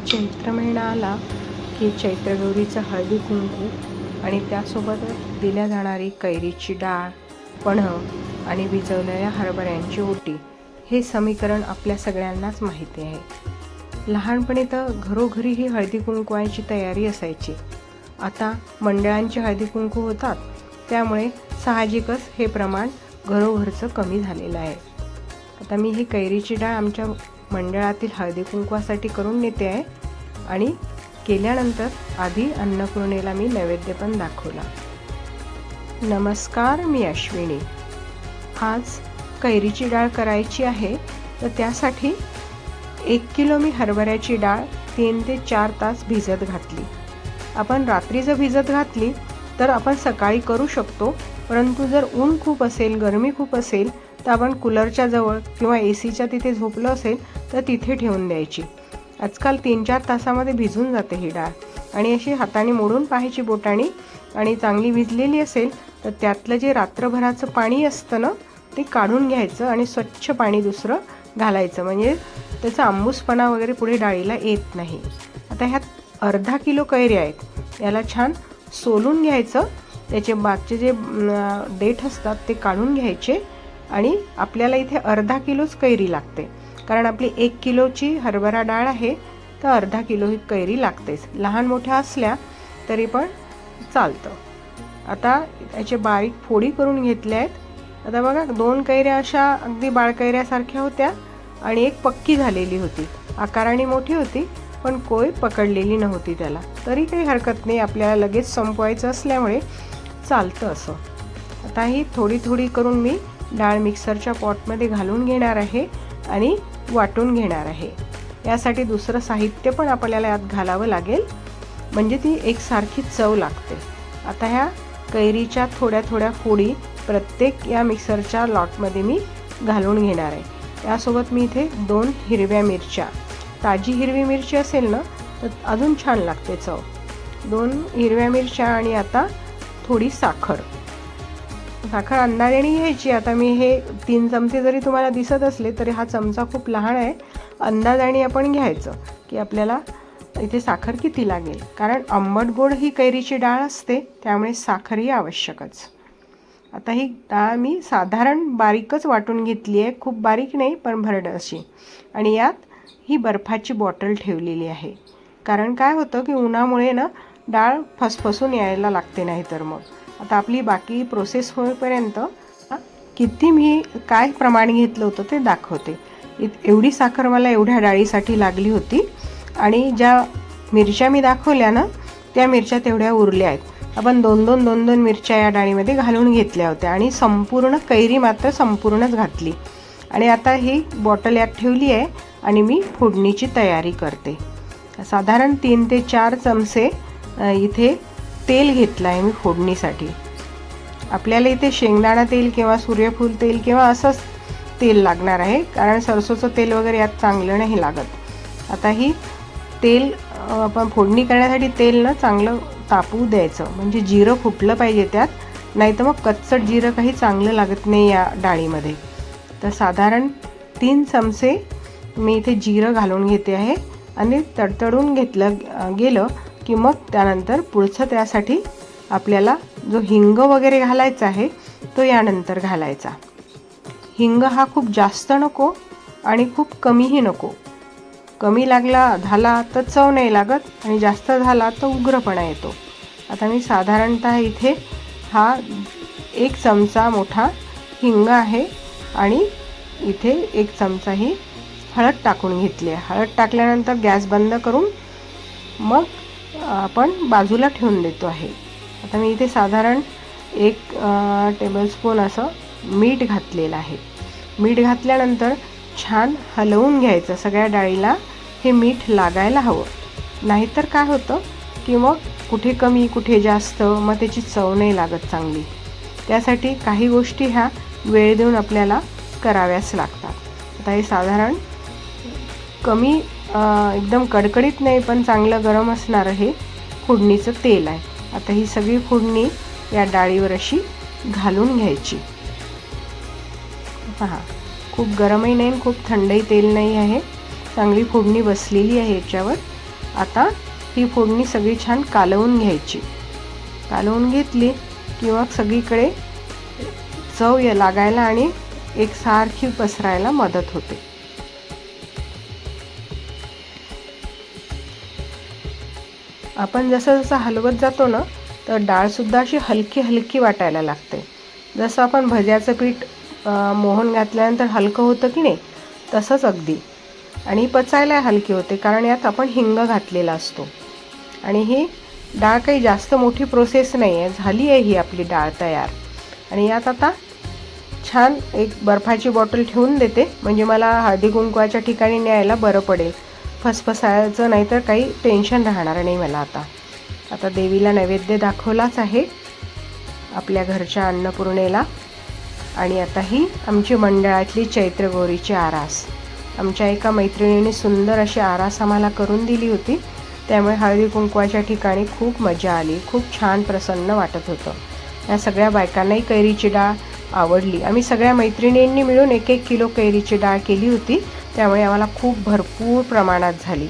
चैत्र महिना आला की चैत्रगौरीचं हळदी कुंकू आणि त्यासोबत दिल्या जाणारी कैरीची डाळ, पन्हं आणि भिजवलेल्या हरभऱ्यांची ओटी हे समीकरण आपल्या सगळ्यांनाच माहिती आहे। लहानपणी तर घरोघरी ही हळदी कुंकवाची तयारी असायची। आता मंडळांची हळदी कुंकू होतात, त्यामुळे साहजिकच हे प्रमाण घरोघरचं कमी झालेलं आहे। आता मी ही कैरीची डाळ आमच्या मंडळातील हळदी कुंकवासाठी करून नेते आहे आणि केल्यानंतर आधी अन्नपूर्णेला मी नैवेद्य पण दाखवला। नमस्कार, मी अश्विनी। आज कैरीची डाळ करायची आहे, तर त्यासाठी 1 किलो मी हरभऱ्याची डाळ 3 ते 4 तास भिजत घातली। आपण रात्री जर भिजत घातली तर आपण सकाळी करू शकतो, परंतु जर ऊन खूप असेल, गरमी खूप असेल तर आपण कूलरच्या जवळ किंवा एसीच्या तिथे झोपलं असेल तर तिथे ठेवून द्यायची। आजकाल 3-4 तासामध्ये भिजून जाते ही डाळ आणि अशी हाताने मोडून पाहायची बोटाने आणि चांगली भिजलेली असेल तर त्यातलं जे रात्रभराचं पाणी असतं ना, ते काढून घ्यायचं आणि स्वच्छ पाणी दुसरं घालायचं, म्हणजे त्याचा आंबूसपणा वगैरे पुढे डाळीला येत नाही। आता ह्यात अर्धा किलो कैऱ्या आहेत, याला छान सोलून घ्यायचं, त्याचे बागचे जे देठ असतात ते काढून घ्यायचे आणि आपल्याला इथे अर्धा किलोच कैरी लागते, कारण आपली 1 किलोची हरभरा डाळ आहे तर अर्धा किलो ही कैरी लागतेच। लहान मोठ्या असल्या तरी पण चालतं। आता याचे बारीक फोडी करून घेतल्या आहेत। आता बघा, 2 कैऱ्या अशा अगदी बाळकैऱ्यासारख्या होत्या आणि एक पक्की झालेली होती, आकाराने मोठी होती पण कोय पकडलेली नव्हती त्याला, तरी काही हरकत नाही, आपल्याला लगेच संपवायचं असल्यामुळे चालतं असं। आता ही थोडी थोडी करून मी डाळ मिक्सरच्या पॉटमध्ये घालून घेणार आहे आणि वाटून घेणार आहे। यासाठी दुसरं साहित्य पण आपल्याला यात घालावं लागेल, म्हणजे ती एकसारखी चव लागते। आता ह्या कैरीच्या थोड्या थोड्या फोडी प्रत्येक या मिक्सरच्या लॉटमध्ये मी घालून घेणार आहे। त्यासोबत मी इथे 2 हिरव्या मिरच्या, ताजी हिरवी मिरची असेल ना तर अजून छान लागते चव। 2 हिरव्या मिरच्या आणि आता थोडी साखर अंदाजाने घ्यायची। आता मी हे 3 चमचे जरी तुम्हाला दिसत असले तरी हा चमचा खूप लहान आहे, अंदाजाने आपण घ्यायचं की आपल्याला इथे साखर किती लागेल, कारण आंबट गोड ही कैरीची डाळ असते, त्यामुळे साखरही आवश्यकच। आता ही डाळ मी साधारण बारीकच वाटून घेतली आहे, खूप बारीक नाही पण भरड अशी, आणि यात ही बर्फाची बॉटल ठेवलेली आहे, कारण काय होतं की उन्हामुळे ना डाळ फसफसून यायला लागते, नाही तर मग आता आपली बाकी प्रोसेस होईपर्यंत किती मी काय प्रमाण घेतलं होतं ते दाखवते। एवढी साखर मला एवढ्या डाळीसाठी लागली होती आणि ज्या मिरच्या मी दाखवल्या ना त्या मिरच्या तेवढ्या उरल्या आहेत। आपण 2-2 मिरच्या या डाळीमध्ये घालून घेतल्या होत्या आणि संपूर्ण कैरी मात्र संपूर्णच घातली। आणि आता ही बॉटल यात ठेवली आहे आणि मी फोडणीची तयारी करते। साधारण 3 ते 4 चमचे इथे तेल घेतलं आहे मी फोडणीसाठी। आपल्याला इथे शेंगदाणा तेल किंवा सूर्यफूल तेल किंवा असंच तेल लागणार आहे, कारण सरसोचं तेल वगैरे यात चांगलं नाही लागत। आता ही तेल आपण फोडणी करण्यासाठी तेल ना चांगलं तापवू द्यायचं, म्हणजे जिरं फुटलं पाहिजे त्यात, नाही तर मग कच्चट जिरं काही चांगलं लागत नाही या डाळीमध्ये। तर साधारण 3 चमचे मी इथे जिरं घालून घेते आहे आणि तडतडून घेतलं गेलं की मग त्यानंतर पुढचं त्यासाठी आपल्याला जो हिंग वगैरे घालायचा आहे तो यानंतर घालायचा। हिंग हा खूप जास्त नको आणि खूप कमीही नको, कमी झाला तर चव नाही लागत आणि जास्त झाला तर उग्रपणा येतो। आता मी साधारणतः इथे हा 1 चमचा मोठा हिंग आहे आणि इथे 1 चमचा ही हळद टाकून घेतली आहे। हळद टाकल्यानंतर गॅस बंद करून मग आपण बाजूला ठेवून देतो आहे। आता मी इथे साधारण 1 टेबलस्पून असं मीठ घातलेलं आहे। मीठ घातल्यानंतर छान हलवून घ्यायचं, सगळ्या डाळीला हे मीठ लागायला हवं, नाहीतर काय होतं की मग कुठे कमी कुठे जास्त, मग त्याची चव नाही लागत चांगली। त्यासाठी काही गोष्टी ह्या वेळ देऊन आपल्याला कराव्याच लागतात। आता हे साधारण कमी एकदम कडकडीत नाही पण चांगलं गरम असणारं हे फोडणीचं तेल आहे। आता ही सगळी फोडणी या डाळीवर अशी घालून घ्यायची। पहा, खूप गरमही नाही खूप थंडही तेल नाही आहे, चांगली फोडणी बसलेली आहे याच्यावर। आता ही फोडणी सगळी छान कालवून घ्यायची. कालवून घेतली की मग सगळीकडे चव लागायला आणि एकसारखी पसरायला मदत होते. आपण जसं जसं हलवत जातो ना तर डाळसुद्धा अशी हलकी हलकी वाटायला लागते. जसं आपण भज्याचं पीठ मोहन घातल्यानंतर हलकं होतं की नाही, तसंच अगदी. आणि पचायला हलकी होते कारण यात आपण हिंग घातलेला असतो. आणि ही डाळ काही जास्त मोठी प्रोसेस नाही आहे. झाली आहे ही आपली डाळ तयार. आणि यात आता छान एक बर्फाची बॉटल ठेवून देते, म्हणजे मला हळदी कुंकवाच्या ठिकाणी न्यायला बरं पडेल. फसफसायचं नाही तर काही टेन्शन राहणार नाही मला. आता देवीला नैवेद्य दाखवलाच आहे आपल्या घरच्या अन्नपूर्णेला. आणि आता ही आमची मंडळातली चैत्रगौरीची आरास. आमच्या एका मैत्रिणीने सुंदर अशी आरास आम्हाला करून दिली होती. त्यामुळे हळदी कुंकवाच्या ठिकाणी खूप मजा आली, खूप छान प्रसन्न वाटत होतं. या सगळ्या बायकांनाही कैरीची डाळ आवडली. आम्ही सगळ्या मैत्रिणींनी मिळून 1-1 किलो कैरीची डाळ केली होती, त्यामुळे आम्हाला खूप भरपूर प्रमाणात झाली.